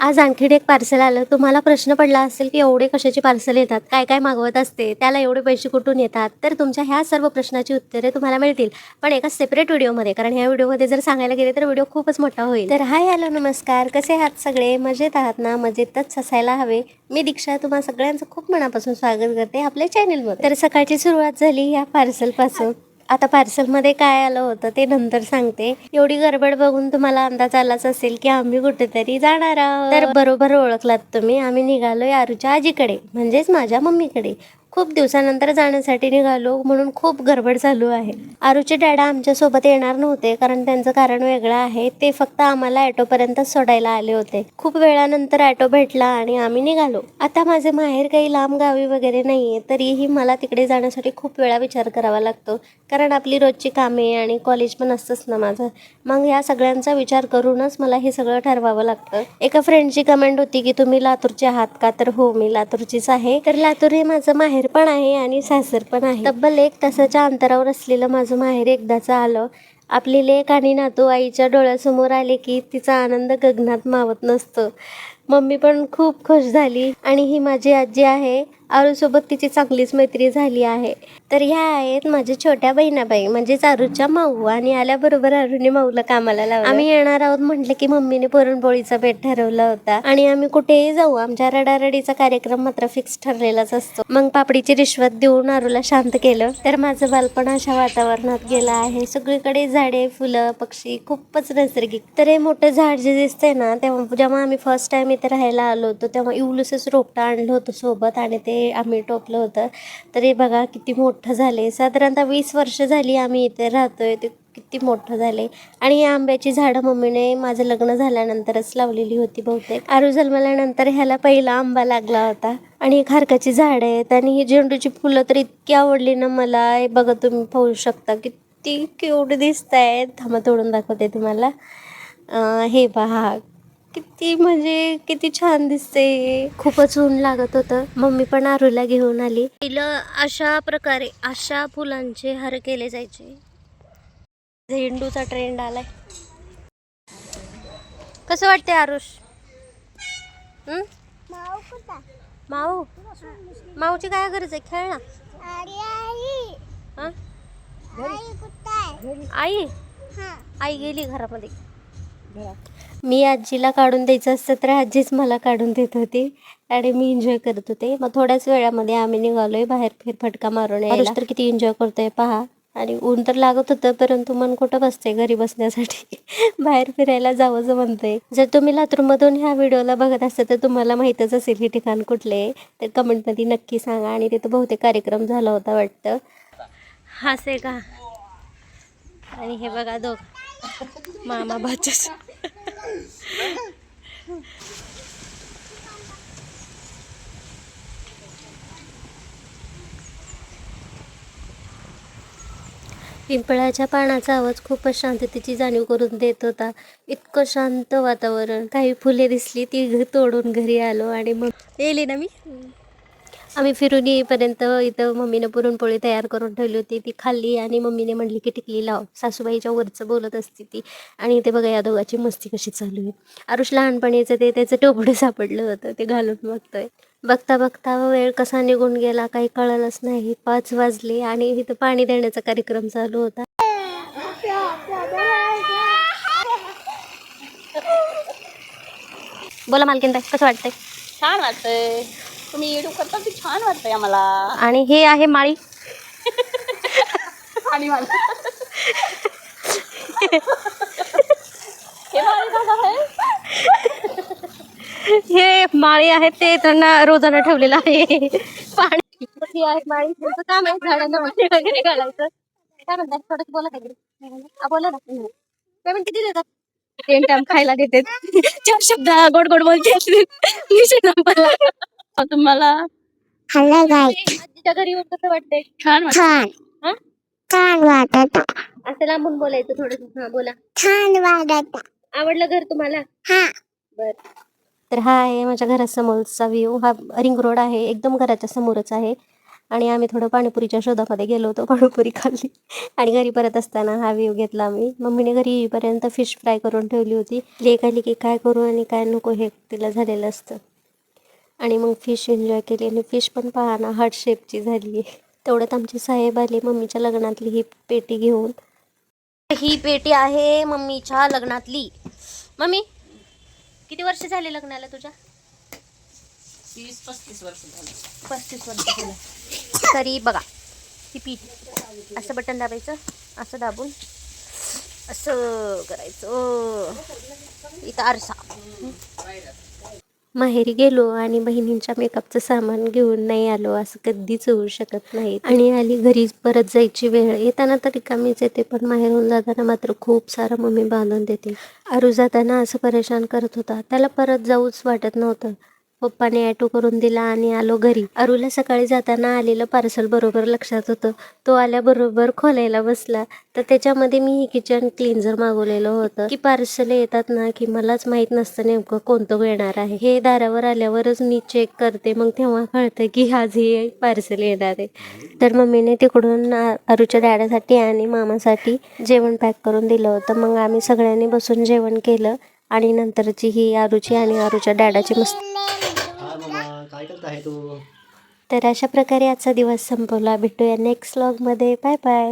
आज आणखीन एक पार्सल आलं. तुम्हाला प्रश्न पडला असेल की एवढे कशाचे पार्सल येतात, काय काय मागवत असते, त्याला एवढे पैसे कुठून येतात. तर तुमच्या ह्या सर्व प्रश्नाची उत्तरे तुम्हाला मिळतील, पण एका सेपरेट व्हिडिओमध्ये. कारण ह्या व्हिडिओमध्ये जर सांगायला गेले तर व्हिडिओ खूपच मोठा होईल. तर हाय, हॅलो, नमस्कार. कसे आहात सगळे? मजेत आहात ना? मजेतच असायला हवे. मी दीक्षा तुम्हा सगळ्यांचं खूप मनापासून स्वागत करते आपल्या चॅनलमध्ये. तर सकाळची सुरुवात झाली या पार्सलपासून. आता पार्सलमध्ये काय आलं होतं ते नंतर सांगते. एवढी गडबड बघून तुम्हाला अंदाज आलाच असेल की आम्ही कुठेतरी जाणार आहोत. तर बरोबर ओळखलात तुम्ही. आम्ही निघालोय आरूच्या आजीकडे, म्हणजेच माझ्या मम्मीकडे. खूप दिवसानंतर जाण्यासाठी निघालो, म्हणून खूप गडबड चालू आहे. आरूचे डॅडा आमच्या सोबत येणार नव्हते, कारण त्यांचं कारण वेगळं आहे. ते फक्त आम्हाला ऑटोपर्यंत सोडायला आले होते. खूप वेळानंतर ऑटो भेटला आणि आम्ही निघालो. आता माझे माहेर काही लांब गावी वगैरे नाहीये, तरीही मला तिकडे जाण्यासाठी खूप वेळा विचार करावा लागतो, कारण आपली रोजची कामे आणि कॉलेज पण असतंच ना माझं. मग या सगळ्यांचा विचार करूनच मला हे सगळं ठरवावं लागतं. एका फ्रेंडची कमेंट होती की तुम्ही लातूरचे आहात का? तर हो, मी लातूरचीच आहे. तर लातूर हे माझं माहेर पण आहे आणि सासर पण आहे. तब्बल 1 तासाच्या अंतरावर असलेलं माझं माहेर एकदाचं आलं. आपली लेक आणि नातू आईच्या डोळ्यासमोर आले की तिचा आनंद गगनात मावत नसतो. मम्मी पण खूप खुश झाली. आणि ही माझी आजी आहे. आरूसोबत तिची चांगलीच मैत्री झाली आहे. तर ह्या आहेत माझ्या छोट्या बहिणाबाई, म्हणजेच आरूच्या माऊ. आणि आल्याबरोबर आरूने माऊला कामाला लावलं. आम्ही येणार आहोत म्हटलं की मम्मीने पुरणपोळीचा बेत ठरवला होता. आणि आम्ही कुठेही जाऊ, आमच्या रडारडीचा कार्यक्रम मात्र फिक्स ठरलेलाच असतो. मग पापडीची रिश्वत देऊन आरूला शांत केलं. तर माझं बालपण अशा वातावरणात गेलं आहे. सगळीकडे झाडे, फुलं, पक्षी, खूपच नैसर्गिक. तर हे मोठं झाड जे दिसतंय ना, तेव्हा जेव्हा आम्ही फर्स्ट टाइम इथे राहायला आलो होतो तेव्हा इवलूसच रोपटं आणलं होतं सोबत, आणि ते आम्ही टोकलं होतं. तर हे बघा किती मोठं झाले. साधारणतः 20 वर्ष झाली आम्ही इथे राहतोय. ते किती मोठं झाले. आणि या आंब्याची झाडं मम्मीने माझं लग्न झाल्यानंतरच लावलेली होती बहुतेक. आरू जन्मल्यानंतर ह्याला पहिला आंबा लागला होता. आणि ही खारकाची झाडं आहेत. आणि ही झेंडूची फुलं तर इतकी आवडली ना मला. हे बघा, तुम्ही पाहू शकता किती क्यूट दिसत आहेत. थांबा, तोडून दाखवते तुम्हाला. हे पहा, किती म्हणजे किती छान दिसते. खूपच ऊन लागत होतं. मम्मी पण आरूला घेऊन आली. पहिलं अशा प्रकारे अशा फुलांचे हार केले जायचे. झेंडूचा ट्रेंड आलाय. कसं वाटते आरुष? माऊ, माऊची काय गरज आहे? खेळ ना. आई आई गेली घरामध्ये. मी आजीला काढून द्यायचं असतं तर आजीच मला काढून देत होती आणि मी एन्जॉय करत होते. मग थोड्याच वेळामध्ये आम्ही निघालोय बाहेर फेरफटका मारून यायला. तर किती एन्जॉय करतोय पहा. आणि ऊन तर लागत होतं, परंतु मन कुठं बसते घरी बसण्यासाठी. बाहेर फिरायला जावंच म्हणतंय. जर तुम्ही लातूरमधून ह्या व्हिडिओला बघत असता तर तुम्हाला माहीतच असेल हे ठिकाण कुठले, तर कमेंटमध्ये नक्की सांगा. आणि तिथं बहुतेक कार्यक्रम झाला होता वाटतं. हासे का? आणि हे बघा मामा बाचस. पिंपळाच्या पानाचा आवाज खूपच शांततेची जाणीव करून देत होता. इतकं शांत वातावरण. काही फुले दिसली ती तोडून घरी आलो. आणि मग येईल ना मी. आम्ही फिरून येईपर्यंत इथं मम्मीनं पुरणपोळी तयार करून ठेवली होती. ती खाल्ली आणि मम्मीने म्हटली की टिकली लाव. सासूबाईच्या वरचं बोलत असते ती. आणि इथे बघा या दोघांची मस्ती कशी चालू आहे. आरुष लहानपणीचं त्याचं टोपडं सापडलं होतं, ते घालून बघतोय. बघता बघता वेळ कसा निघून गेला काही कळलंच नाही. 5 वाजले आणि इथं पाणी देण्याचा कार्यक्रम चालू होता. बोला मालकीनताई, कसं वाटतंय? छान वाटतंय. तुम्ही येडू करता ते छान वाटतंय आम्हाला. आणि हे आहे माळी. आणि मला हे माळी दादा आहे. हे माळी आहेत, ते त्यांना रोजानं ठेवलेलं आहे पाणी. ही आहे माळी. त्यांचं काम आहे झाडांना पाणी वगैरे घालायचं. काय म्हणतात? थोडंसं बोला काहीतरी. बोला ना. पेमेंट किती देतात? 3 टाइम खायला देते. 4 शब्द गोड गोड बोलते. तुम्हाला आजीच्या घरी येऊन कसं वाटतंय? छान वाटत. छान वाटत. असं लांबून बोलायचं थोडंसं. हा, बोला. छान वाटत. आवडलं घर तुम्हाला? हा. बर. तर हा आहे माझ्या घरासमोरचा व्ह्यू. हा रिंग रोड आहे, एकदम घराच्या समोरच आहे. आणि आम्ही थोडं पाणीपुरीच्या शोधामध्ये गेलो होतो. पाणीपुरी खाल्ली आणि घरी परत असताना हा व्ह्यू घेतला आम्ही. मम्मीने घरी येईपर्यंत फिश फ्राय करून ठेवली होती. लेक आली की काय करू आणि काय नको हे तिला झालेलं असतं. आणि मग फिश एन्जॉय केली आणि फिश पण पाहणं हार्ट शेपची झाली आहे. तेवढ्यात आमचे साहेब आले मम्मीच्या लग्नातली ही पेटी घेऊन. ही पेटी आहे मम्मीच्या लग्नातली. मम्मी किती वर्ष झाले लग्नाला तुझ्या? 30-35 वर्ष झाली. 35 वर्ष झालं. तरी बघा ही पीठ असं बटन दाबायचं, असं दाबून असं करायचं. इथं आरसा. माहेरी गेलो आणि बहिणींच्या मेकअपचं सामान घेऊन नाही आलो असं कधीच होऊ शकत नाही. आणि आली घरी परत जायची वेळ. येताना तर रिकामीच येते, पण माहेरून जाताना मात्र खूप सारं मम्मी बांधून देते. आरू जाताना असं परेशान करत होता, त्याला परत जाऊच वाटत नव्हतं. पप्पाने ॲटो करून दिला आणि आलो घरी. अरूला सकाळी जाताना आलेलं पार्सल बरोबर लक्षात होतं. तो आल्याबरोबर खोलायला बसला, तर त्याच्यामध्ये मी हे किचन क्लिन्झर मागवलेलं होतं. की पार्सल येतात ना की मलाच माहीत नसतं नेमकं कोणतं येणार आहे. हे दारावर आल्यावरच मी चेक करते, मग तेव्हा कळतं की आज हे पार्सल येणार आहे. तर मम्मीने तिकडून अरूच्या डॅडासाठी आणि मामासाठी जेवण पॅक करून दिलं होतं. मग आम्ही सगळ्यांनी बसून जेवण केलं आणि नंतरची ही आरूची आणि आरूच्या डॅडाची मस्त. काय करत आहे तू? तर अशा प्रकारे आजचा दिवस संपवला. भेटूया नेक्स्ट व्लॉगमध्ये. Bye bye.